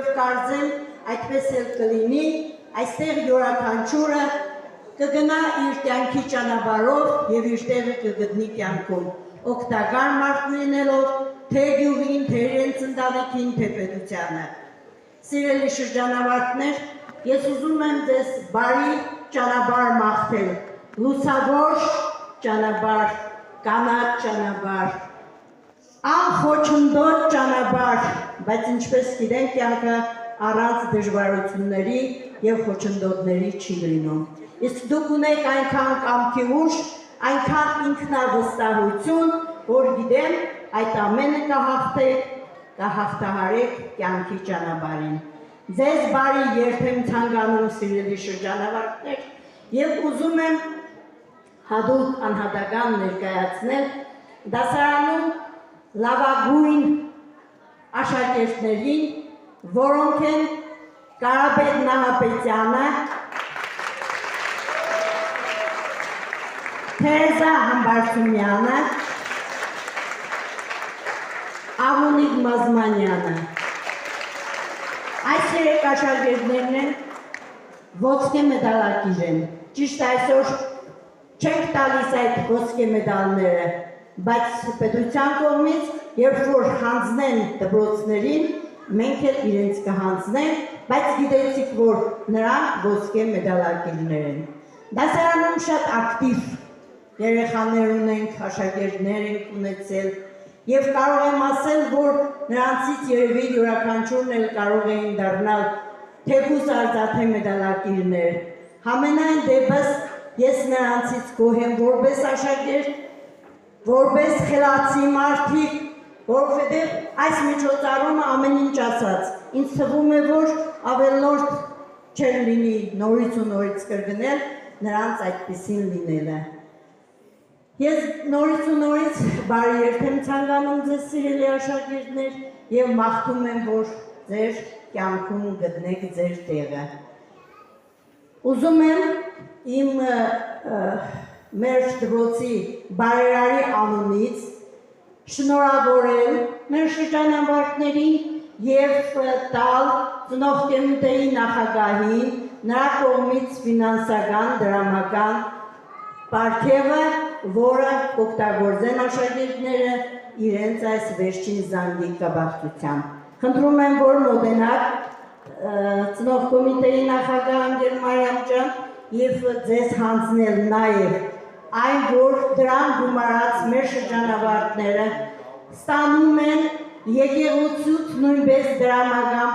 եւ կարծեմ այդպես էլ կլինի, այստեղ յուրաքանչյուրը կգնա իր կյանքի ճանապարհով եւ իր տեղը կգտնի կյանքում, օգտակար մարդ լինելով թե գյուղին, թե իրենց ընտանիքին, թե պետությանը։ Սիրելի շրջանավարտներ, ես ուզում եմ ձեզ բարի ճանապարհ մաղթել, լուսավոր ճանապարհ, կանաչ ճանապարհ, անխոչնդոտ ճանապարհ, բայց ինչպես գիտենք, կյանքը առանց դժվարությունների եւ խոչընդոտների չի լինում։ Իսկ դուք ունեք այնքան կամքի ուժ, այնքան ինքնավստահություն, որ գիտեմ, այդ ամենը կհաղթեք, կհաղթահարեք կյանքի ճանապարհին։ Ձեզ բարի երթ եմ ցանկանում, սիրելի շրջանավարտներ, եւ ուզում եմ հատուկ անհատական ներկայացնել դասարանում լավագույն աշակերտներին, որոնք են Կարապետ Նահապետյանը, Թերեզա Համբարձումյանը, Ավունիկ Մազմանյանը։ Այս երեք աշակերտներն են ոսկե մեդալակիր են։ Ճիշտ այսօր չենք տալիս այդ ոսկե մեդալները, բայց պետության կողմից, երբ որ հանձնեն դպրոցներին, մենք էլ իրենց կհանձնենք, բայց գիտեցիք, որ նրանք ոսկե մեդալակիրներ են։ Դասարանում շատ ակտիվ երեխաներ ունենք, աշակերտներ ենք ունեցել, եւ կարող եմ ասել, որ նրանցից երևի յուրաքանչյուրն էլ կարող էին դառնալ թեկուզ արծաթե մեդալակիրներ։ Համենայն դեպս ես նրանցից գոհ եմ որպես աշակերտ, որպես խելացի մարդիկ, որովհետև այս միջոցառումը ամեն ինչ ասաց, ինձ թվում է, որ ավելորդ չեր լինի նորից ու նորից կրկնել նրանց այդպիսին լինելը։ Ես նորից ու նորից բարի երթ եմ ցանկանում ձեզ սիրելի աշակերտներ եւ մաղթում եմ, որ ձեր կյանքում գտնեք ձեր տեղը։ Ուզում եմ իմ մեր դպրոցի բարերարի անունից շնորհավորել մեր շրջանավարտներին եւ տալ ծնողների նախագահին նրա կողմից ֆինանսական, դրամական պարգևը, որը կօգտագործեն աշակերտները իրենց այս վերջին զանգի կապակցությամբ։ Խնդրում եմ, որ մոտենաք ծնող կոմիտեի նախագահ Անգել Մարիամ ջան եւ ձեզ հանձնել նաեւ այն, որ դրան գումարած մեր շրջանավարտները ստանում են եկեղեցուց նույնպես դրամական